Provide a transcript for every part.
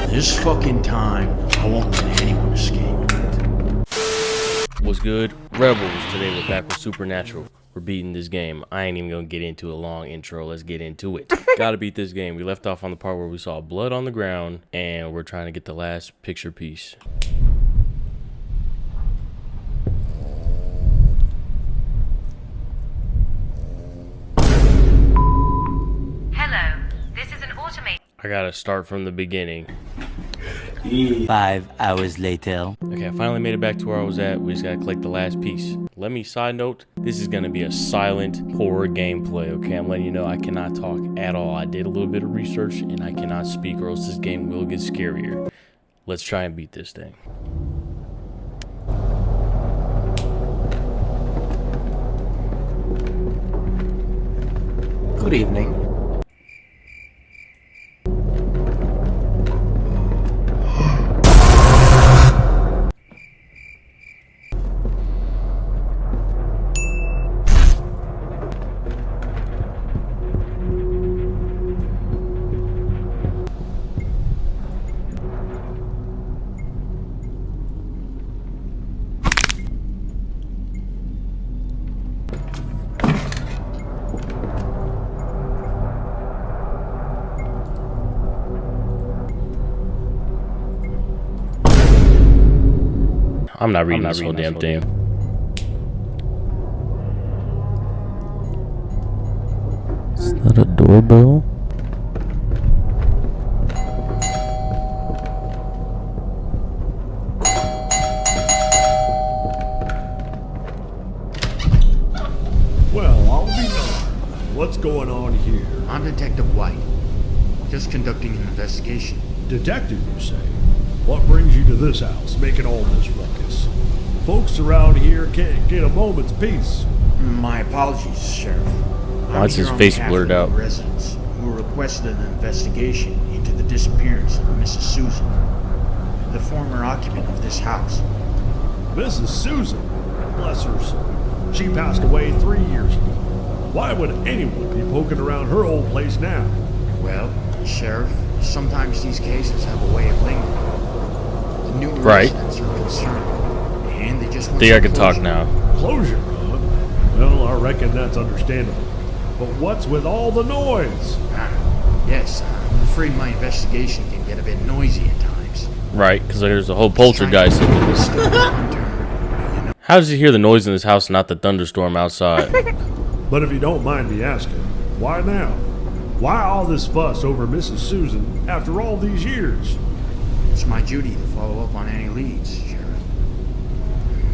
This fucking time, I won't let anyone escape. What's good, Rebels? Today we're back with Supernatural. We're beating this game. I ain't even gonna get into a long intro. Let's get into it. Gotta beat this game. We left off on the part where we saw blood on the ground, and we're trying to get the last picture piece. Hello, this is an automated. I gotta start from the beginning. 5 hours later. Okay, I finally made it back to where I was at. We just gotta collect the last piece. Let me side note, this is gonna be a silent horror gameplay, okay? I'm letting you know I cannot talk at all. I did a little bit of research and I cannot speak or else this game will get scarier. Let's try and beat this thing. Good evening. I'm not reading this whole damn thing. Is that a doorbell? Well, I'll be darned. What's going on here? I'm Detective White. Just conducting an investigation. Detective, you say? What brings you to this house, making all this ruckus? Folks around here can't get a moment's peace. My apologies, Sheriff. Why is his face blurred out? Residents who requested an investigation into the disappearance of Mrs. Susan, the former occupant of this house. Mrs. Susan, bless her soul. She passed away 3 years ago. Why would anyone be poking around her old place now? Well, Sheriff, sometimes these cases have a way of lingering. The new Right. residents are concerned, and they just want Think I some can talk closure. now. Closure, huh? Well, I reckon that's understandable. But what's with all the noise? Yes, I'm afraid my investigation can get a bit noisy at times. Right, because there's a whole poltergeist in this. How does he hear the noise in this house and not the thunderstorm outside? But if you don't mind me asking, why now? Why all this fuss over Mrs. Susan after all these years? It's my duty to follow up on any leads, Sheriff.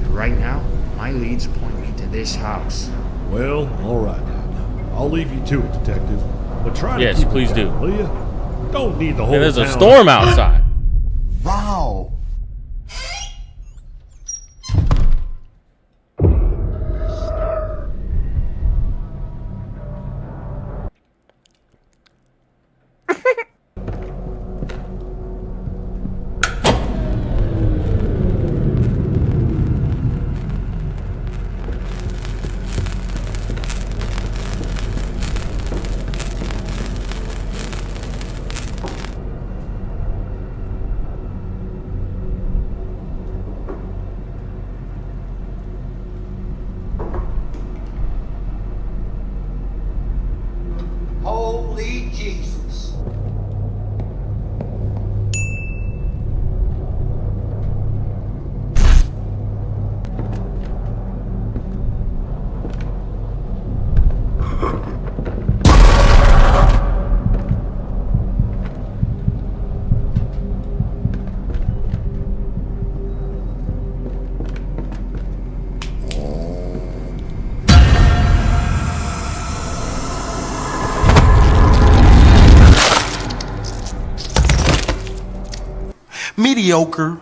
Right now, my leads point me to this house. Well, all right then. I'll leave you to it, Detective. But try to Yes, keep it please do. down, will you? Don't need the whole And there's a town- storm outside. Wow! Holy Jesus! Mediocre.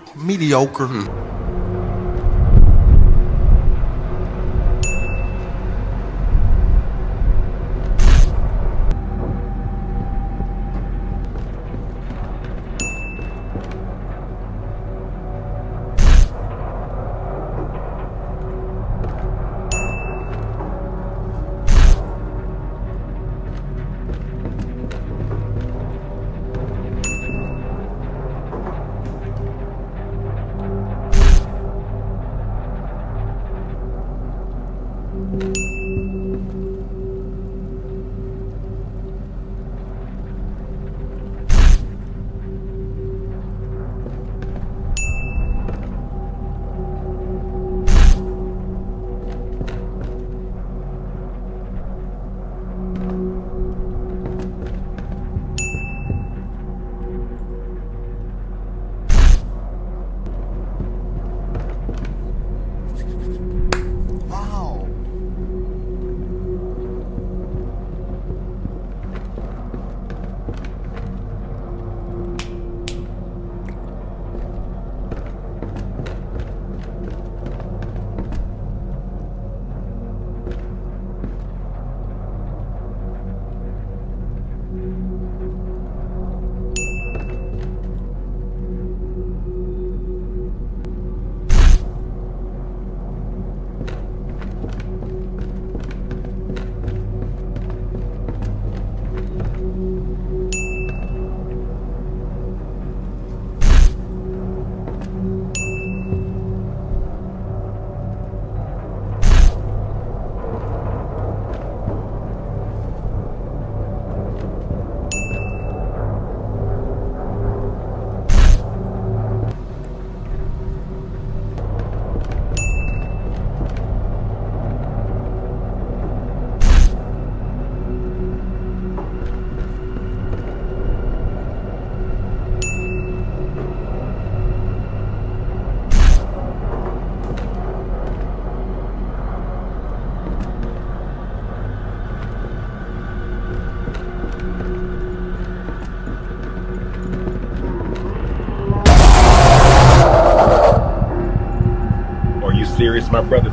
Inquires, my brother.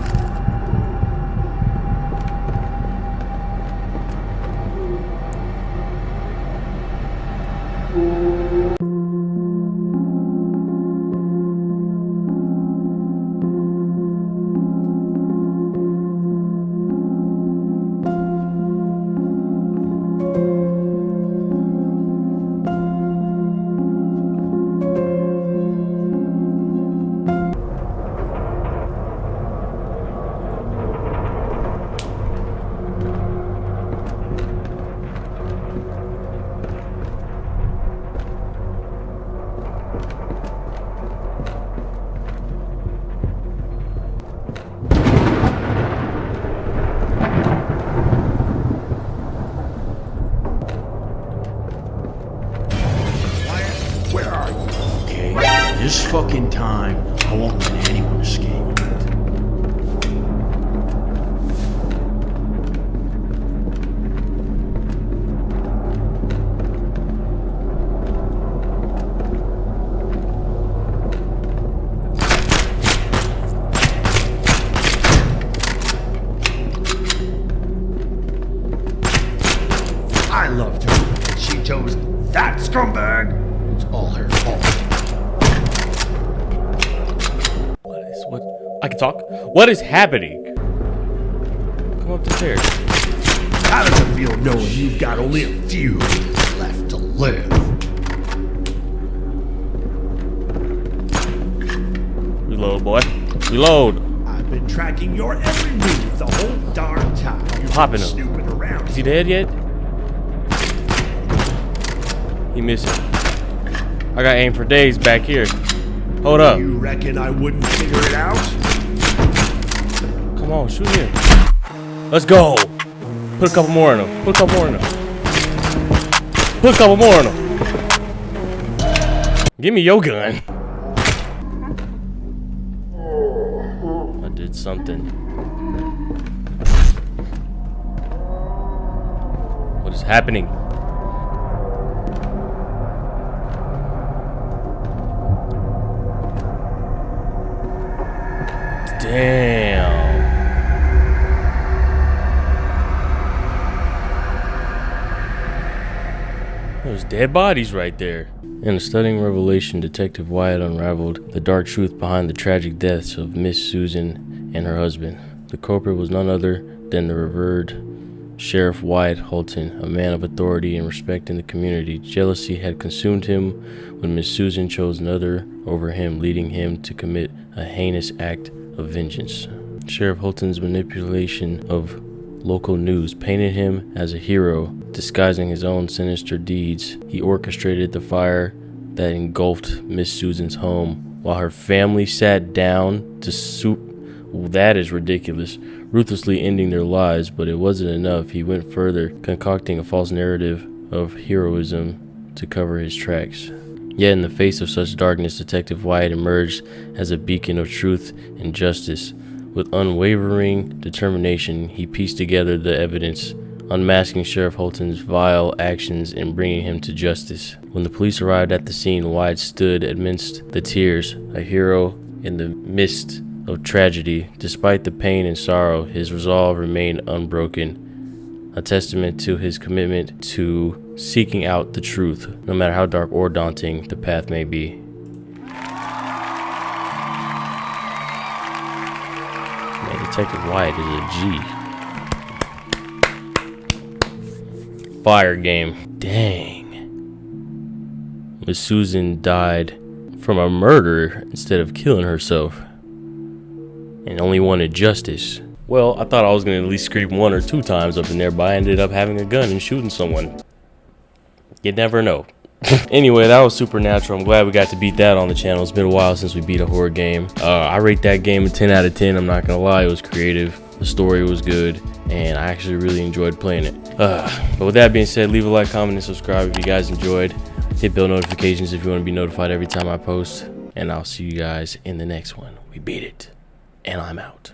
Where are you? Okay, this fucking time, I won't let anyone escape. I loved her, and she chose that scumbag. It's all her fault. What? I can talk? What is happening? Come up the stairs. How does it feel knowing you've got only a few left to live? Reload, boy. Reload. I've been tracking your every move the whole darn time. You've Popping been him. snooping around. Is he dead yet? He missing. I got aim for days back here. Hold up. You reckon I wouldn't figure it out? Come on, shoot him. Let's go. Put a couple more in him. Put a couple more in him. Put a couple more in him. Give me your gun. I did something. What is happening? Damn. There's dead bodies right there. In a stunning revelation, Detective Wyatt unraveled the dark truth behind the tragic deaths of Miss Susan and her husband. The culprit was none other than the revered Sheriff Wyatt Holton, a man of authority and respect in the community. Jealousy had consumed him when Miss Susan chose another over him, leading him to commit a heinous act of vengeance. Sheriff Holton's manipulation of local news painted him as a hero, disguising his own sinister deeds. He orchestrated the fire that engulfed Miss Susan's home while her family sat down to soup. Well, that is ridiculous. Ruthlessly ending their lives, but it wasn't enough. He went further, concocting a false narrative of heroism to cover his tracks. Yet in the face of such darkness, Detective Wyatt emerged as a beacon of truth and justice. With unwavering determination, he pieced together the evidence, unmasking Sheriff Holton's vile actions and bringing him to justice. When the police arrived at the scene, Wyatt stood amidst the tears, a hero in the midst of tragedy. Despite the pain and sorrow, his resolve remained unbroken, a testament to his commitment to seeking out the truth, no matter how dark or daunting the path may be. Man, Detective Wyatt is a G. Fire game. Dang. Miss Susan died from a murder instead of killing herself, and only wanted justice. Well, I thought I was going to at least scream 1 or 2 times up in there, but I ended up having a gun and shooting someone. You never know. Anyway, that was Supernatural. I'm glad we got to beat that on the channel. It's been a while since we beat a horror game. I rate that game a 10 out of 10. I'm not going to lie, it was creative. The story was good, and I actually really enjoyed playing it. But with that being said, leave a like, comment, and subscribe if you guys enjoyed. Hit bell notifications if you want to be notified every time I post. And I'll see you guys in the next one. We beat it. And I'm out.